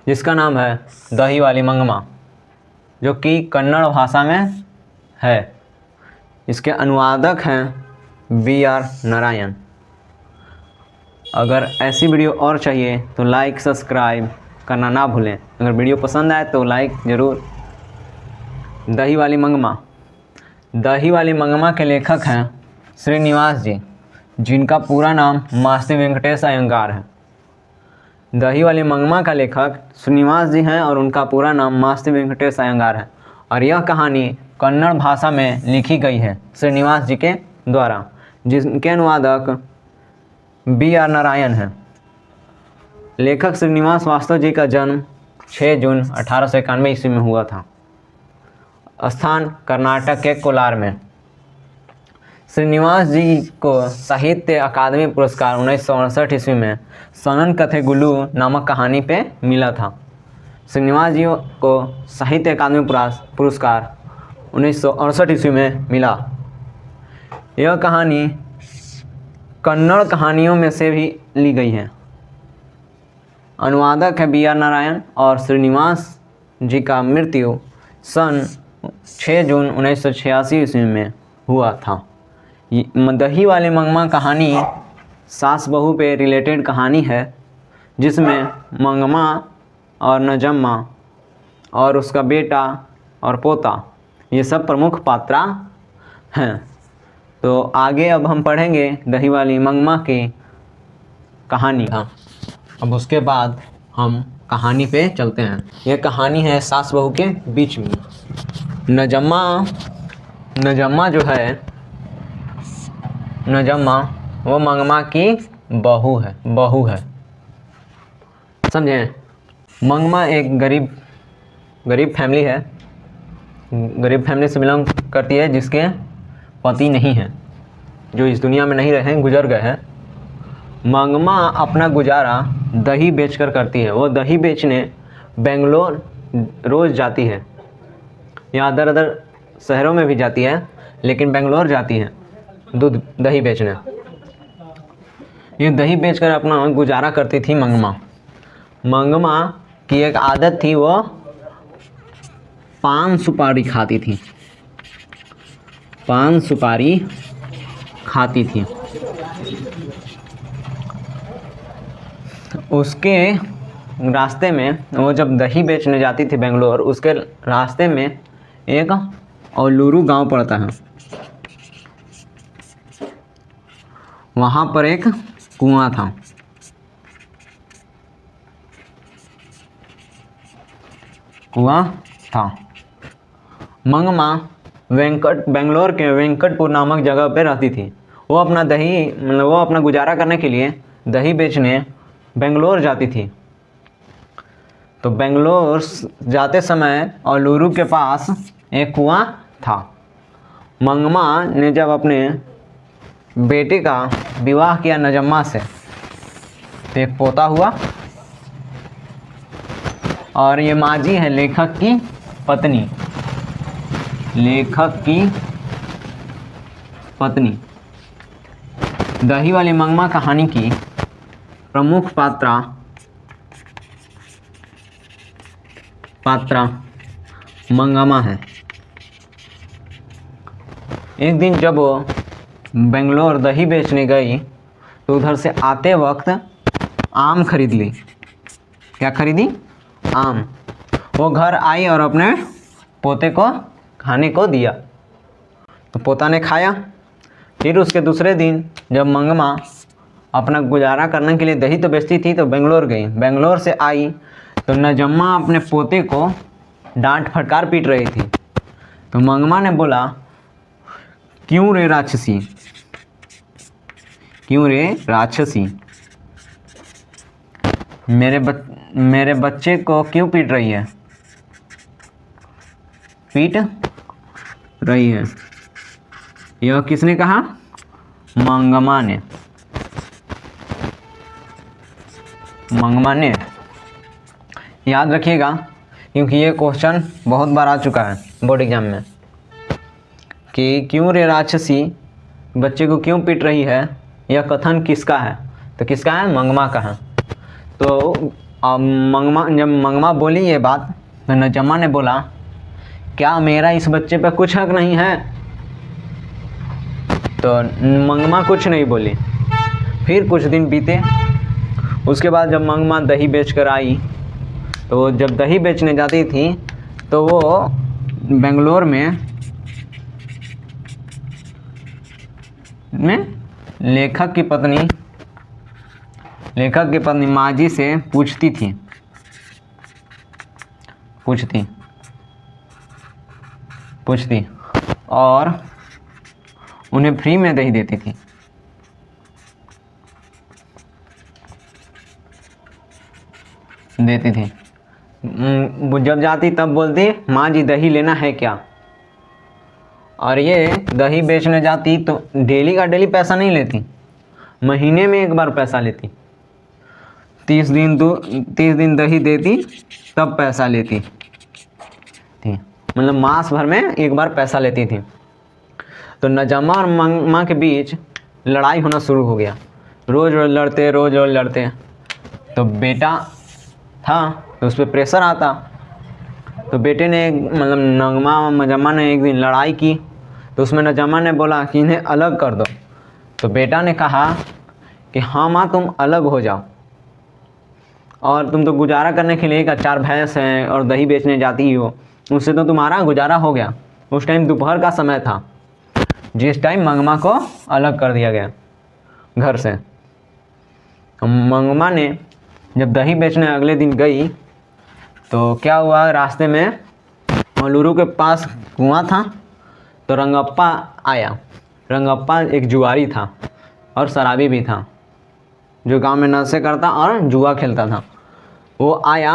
जिसका नाम है दही वाली मंगमा, जो कि कन्नड़ भाषा में है। इसके अनुवादक हैं B.R. नारायण। अगर ऐसी वीडियो और चाहिए तो लाइक सब्सक्राइब करना ना भूलें। अगर वीडियो पसंद आए तो लाइक ज़रूर। दही वाली मंगमा। दही वाली मंगमा के लेखक हैं श्रीनिवास जी, जिनका पूरा नाम मास्ती वेंकटेश अयंगार है। दही वाली मंगमा का लेखक श्रीनिवास जी हैं और उनका पूरा नाम मास्ती वेंकटेश अयंगार है। और यह कहानी कन्नड़ भाषा में लिखी गई है श्रीनिवास जी के द्वारा, जिनके अनुवादक B.R. नारायण हैं। लेखक श्रीनिवास वास्तव जी का जन्म 6 जून 1891 ईस्वी में हुआ था। स्थान कर्नाटक के कोलार में। श्रीनिवास जी को साहित्य अकादमी पुरस्कार 1968 ईस्वी में सनन कथेगुल्लू नामक कहानी पे मिला था। श्रीनिवास जी को साहित्य अकादमी पुरस्कार 1968 ईस्वी में मिला। यह कहानी कन्नड़ कहानियों में से भी ली गई है। अनुवादक है B.R. नारायण और श्रीनिवास जी का मृत्यु सन 6 जून 1986 ईस्वी में हुआ था। दही वाली मंगमा कहानी सास बहू पे रिलेटेड कहानी है, जिसमें मंगमा और नजम्मा और उसका बेटा और पोता ये सब प्रमुख पात्रा हैं। तो आगे अब हम पढ़ेंगे दही वाली मंगमा की कहानी का। अब उसके बाद हम कहानी पे चलते हैं। यह कहानी है सास बहू के बीच में। नजम्मा जो है, नजम्मा वो मंगमा की बहू है। समझें? मंगमा एक गरीब फैमिली है। गरीब फैमिली से बिलोंग करती है, जिसके पति नहीं हैं, जो इस दुनिया में नहीं रहे, गुजर गए हैं। मंगमा अपना गुजारा दही बेचकर करती है। वो दही बेचने बेंगलोर रोज़ जाती है, या अदर शहरों में भी जाती है, लेकिन बेंगलोर जाती है दही बेचने। ये दही बेचकर अपना गुजारा करती थी मंगमा की एक आदत थी, वो पान सुपारी खाती थी। उसके रास्ते में, वो जब दही बेचने जाती थी बेंगलोर, उसके रास्ते में एक औलूरू गांव पड़ता है। वहाँ पर एक कुआं था। मंगमा बेंगलोर के वेंकटपुर नामक जगह पे रहती थी। वो अपना गुजारा करने के लिए दही बेचने बेंगलोर जाती थी। तो बेंगलोर जाते समय औलूरू के पास एक कुआं था। मंगमा ने जब अपने बेटे का विवाह किया नजम्मा से, तो एक पोता हुआ। और ये माजी है लेखक की पत्नी। दही वाली मंगमा कहानी की प्रमुख पात्रा मंगमा है। एक दिन जब वो बेंगलोर दही बेचने गई, तो उधर से आते वक्त आम खरीद ली। क्या खरीदी? आम। वो घर आई और अपने पोते को खाने को दिया, तो पोता ने खाया। फिर उसके दूसरे दिन जब मंगमा अपना गुजारा करने के लिए दही तो बेचती थी, तो बेंगलोर गई। बेंगलोर से आई तो नजम्मा अपने पोते को डांट फटकार पीट रही थी। तो मंगमा ने बोला, क्यों रे राक्षसी, मेरे बच्चे को क्यों पीट रही है? यह किसने कहा? मंगमा ने। याद रखिएगा, क्योंकि ये क्वेश्चन बहुत बार आ चुका है बोर्ड एग्जाम में, कि क्यों रे राक्षसी, बच्चे को क्यों पीट रही है। यह कथन किसका है? तो किसका है? मंगमा का है। तो अब जब मंगमा बोली ये बात तो नजम्मा ने बोला, क्या मेरा इस बच्चे पे कुछ हक नहीं है? तो मंगमा कुछ नहीं बोली। फिर कुछ दिन बीते। उसके बाद जब मंगमा दही बेच कर आई, तो जब दही बेचने जाती थी तो वो बेंगलोर में लेखक की पत्नी माजी से पूछती और उन्हें फ्री में दही देती थी। वो जब जाती तब बोलती, माँ जी दही लेना है क्या? और ये दही बेचने जाती तो डेली का डेली पैसा नहीं लेती, महीने में एक बार पैसा लेती। 30 दिन दही देती तब पैसा लेती थी, मतलब मास भर में एक बार पैसा लेती थी। तो नजम्मा और मंगमा के बीच लड़ाई होना शुरू हो गया। रोज़ लड़ते। तो बेटा था तो उस पर प्रेशर आता। तो बेटे ने मतलब नजम्मा ने एक दिन लड़ाई की, तो उसमें नजम्मा ने बोला कि इन्हें अलग कर दो। तो बेटा ने कहा कि हाँ माँ, तुम अलग हो जाओ, और तुम तो गुजारा करने के लिए 4 भैंस हैं और दही बेचने जाती हो, उससे तो तुम्हारा गुजारा हो गया। उस टाइम दोपहर का समय था, जिस टाइम मंगमा को अलग कर दिया गया घर से। मंगमा ने जब दही बेचने अगले दिन गई तो क्या हुआ, रास्ते में मलूरू के पास कुआं था, तो रंगप्पा आया। रंगप्पा एक जुआरी था और शराबी भी था, जो गांव में नशे करता और जुआ खेलता था। वो आया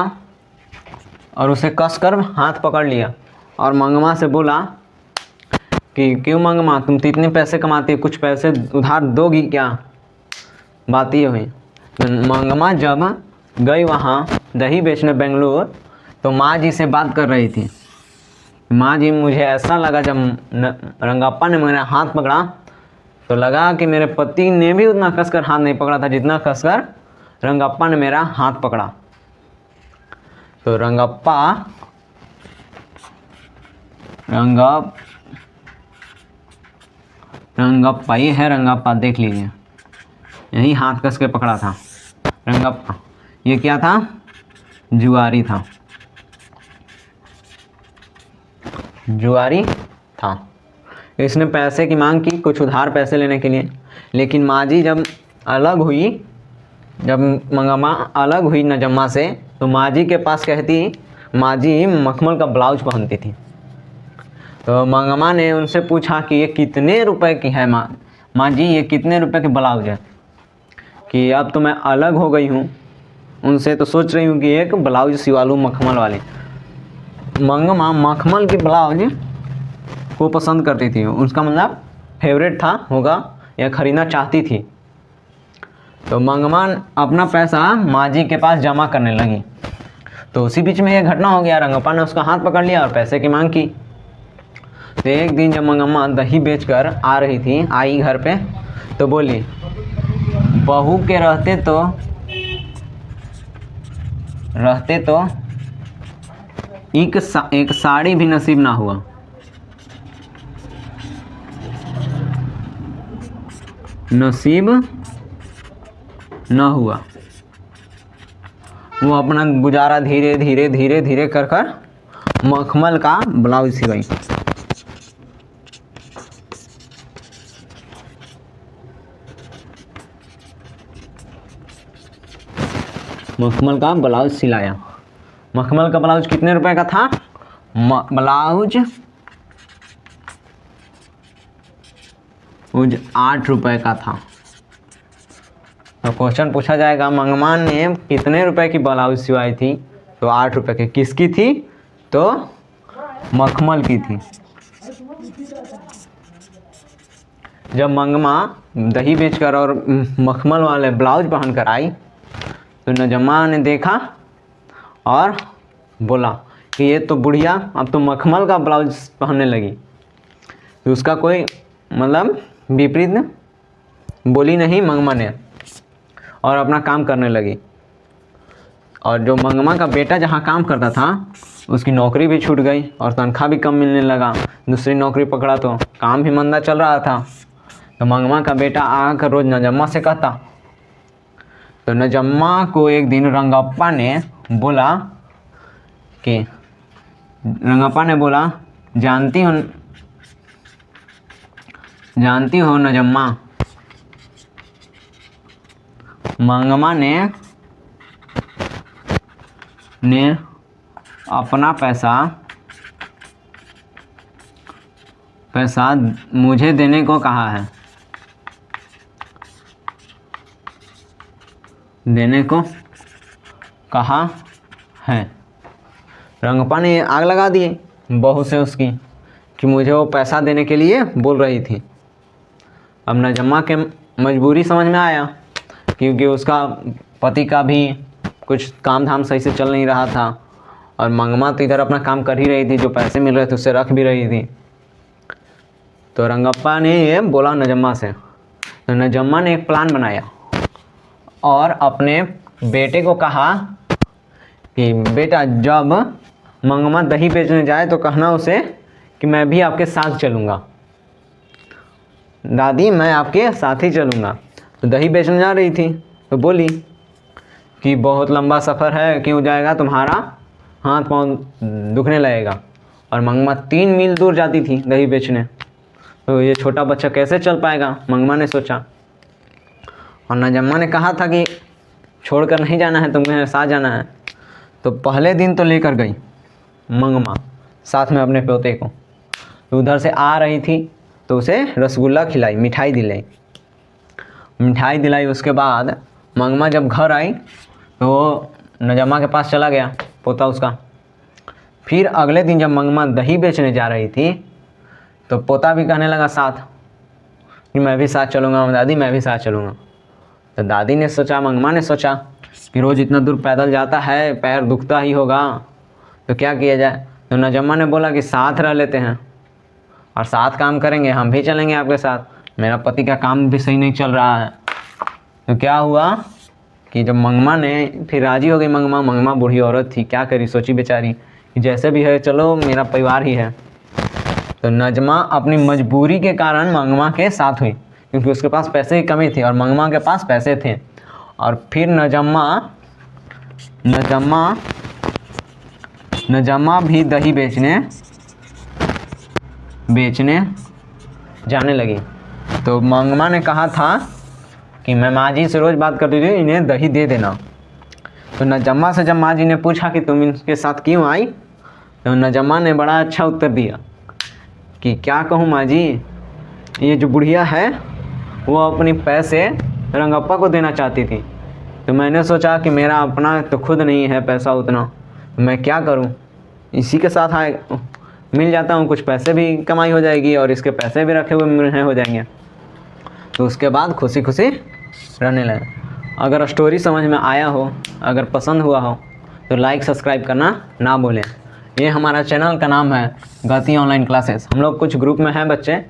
और उसे कसकर हाथ पकड़ लिया और मंगमा से बोला कि क्यों मंगमा, तुम तो इतने पैसे कमाती, कुछ पैसे उधार दोगी क्या? बात ये हुई। मंगमा जब गई वहाँ दही बेचने बेंगलोर, तो माँ जी से बात कर रही थी। माँ जी, मुझे ऐसा लगा जब रंगप्पा ने मेरा हाथ पकड़ा तो लगा कि मेरे पति ने भी उतना कसकर हाथ नहीं पकड़ा था जितना कसकर रंगप्पा ने मेरा हाथ पकड़ा। तो रंगप्पा ये है, रंगप्पा देख लीजिए, यही हाथ कस के पकड़ा था रंगप्पा। ये क्या था? जुआरी था। इसने पैसे की मांग की, कुछ उधार पैसे लेने के लिए। लेकिन माँ जी जब मंगमा अलग हुई नजम्मा से, तो माँ जी के पास कहती, माँ जी मखमल का ब्लाउज पहनती थी। तो मंगमा ने उनसे पूछा कि ये कितने रुपए की है माँ जी, ये कितने रुपए की ब्लाउज है? कि अब तो मैं अलग हो गई हूँ उनसे, तो सोच रही हूँ कि एक ब्लाउज सिवा लूँ मखमल वाली। मंगमा मखमल की ब्लाउज को पसंद करती थी, उसका मतलब फेवरेट था होगा या ख़रीदना चाहती थी। तो मंगमा अपना पैसा माँ जी के पास जमा करने लगी। तो उसी बीच में ये घटना हो गया, रंगप्पा ने उसका हाथ पकड़ लिया और पैसे की मांग की। तो एक दिन जब मंगमा दही बेचकर आई घर पे, तो बोली, बहू के रहते तो एक साड़ी भी नसीब ना हुआ। वो अपना गुजारा धीरे कर मखमल का ब्लाउज सिलाई। मखमल का ब्लाउज सिलाया। मखमल का ब्लाउज कितने रुपए का था? ब्लाउज 8 रुपए का था। तो क्वेश्चन पूछा जाएगा, मंगमा ने कितने रुपए की ब्लाउज सिलाई थी? तो 8 रुपए की। किसकी थी? तो मखमल की थी। जब मंगमा दही बेचकर और मखमल वाले ब्लाउज पहनकर आई, तो नजम्मा ने देखा और बोला कि ये तो बुढ़िया अब तो मखमल का ब्लाउज पहनने लगी। तो उसका कोई मतलब विपरीत बोली नहीं मंगमा ने, और अपना काम करने लगी। और जो मंगमा का बेटा जहाँ काम करता था उसकी नौकरी भी छूट गई और तनख्वाह भी कम मिलने लगा। दूसरी नौकरी पकड़ा तो काम भी मंदा चल रहा था। तो मंगमा का बेटा आकर रोज़ नजम्मा से कहता। तो नजम्मा को एक दिन रंगप्पा ने बोला, जानती हो नजम्मा, मंगमा ने अपना पैसा मुझे देने को कहा है। रंगप्पा ने आग लगा दी बहू से उसकी कि मुझे वो पैसा देने के लिए बोल रही थी। अब नजम्मा के मजबूरी समझ में आया, क्योंकि उसका पति का भी कुछ काम धाम सही से चल नहीं रहा था और मंगमा तो इधर अपना काम कर ही रही थी, जो पैसे मिल रहे थे उससे रख भी रही थी। तो रंगप्पा ने ये बोला नजम्मा से। तो नजम्मा ने एक प्लान बनाया और अपने बेटे को कहा कि बेटा, जब मंगमा दही बेचने जाए तो कहना उसे कि मैं भी आपके साथ चलूँगा, दादी मैं आपके साथ ही चलूँगा। तो दही बेचने जा रही थी तो बोली कि बहुत लंबा सफ़र है, क्यों जाएगा, तुम्हारा हाथ पाँव दुखने लगेगा। और मंगमा 3 मील दूर जाती थी दही बेचने, तो ये छोटा बच्चा कैसे चल पाएगा, मंगमा ने सोचा। और नजम्मा ने कहा था कि छोड़कर नहीं जाना है, तुम्हें मेरे साथ जाना है। तो पहले दिन तो लेकर गई मंगमा साथ में अपने पोते को। तो उधर से आ रही थी तो उसे रसगुल्ला खिलाई, मिठाई दिलाई। उसके बाद मंगमा जब घर आई तो वो नजम्मा के पास चला गया, पोता उसका। फिर अगले दिन जब मंगमा दही बेचने जा रही थी तो पोता भी कहने लगा साथ कि मैं भी साथ चलूँगा दादी, मैं भी साथ चलूँगा। तो दादी ने सोचा, मंगमा ने सोचा कि रोज़ इतना दूर पैदल जाता है, पैर दुखता ही होगा, तो क्या किया जाए। तो नजम्मा ने बोला कि साथ रह लेते हैं और साथ काम करेंगे, हम भी चलेंगे आपके साथ, मेरा पति का काम भी सही नहीं चल रहा है। तो क्या हुआ कि जब मंगमा ने फिर राज़ी हो गई, मंगमा बूढ़ी औरत थी, क्या करी, सोची बेचारी कि जैसे भी है चलो मेरा परिवार ही है। तो नजम्मा अपनी मजबूरी के कारण मंगमा के साथ हुई, क्योंकि उसके पास पैसे की कमी थी और मंगमा के पास पैसे थे। और फिर नजम्मा भी दही बेचने जाने लगी। तो मंगमा ने कहा था कि मैं माँ जी से रोज़ बात करती थी, इन्हें दही दे देना। तो नजम्मा से जब माँ जी ने पूछा कि तुम इनके साथ क्यों आई, तो नजम्मा ने बड़ा अच्छा उत्तर दिया कि क्या कहूँ माँ जी, ये जो बुढ़िया है वो अपनी पैसे रंगप्पा को देना चाहती थी। तो मैंने सोचा कि मेरा अपना तो खुद नहीं है पैसा उतना, मैं क्या करूं, इसी के साथ मिल जाता हूं, कुछ पैसे भी कमाई हो जाएगी और इसके पैसे भी रखे हुए हो जाएंगे। तो उसके बाद खुशी खुशी रहने लगे। अगर स्टोरी समझ में आया हो, अगर पसंद हुआ हो तो लाइक सब्सक्राइब करना ना भूलें। ये हमारा चैनल का नाम है गति ऑनलाइन क्लासेस। हम लोग कुछ ग्रुप में हैं बच्चे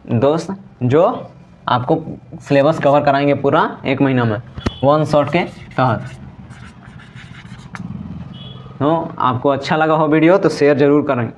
दोस्त जो आपको सिलेबस कवर कराएंगे पूरा 1 महीना में 1 शॉट के तहत। तो आपको अच्छा लगा हो वीडियो तो शेयर ज़रूर करें।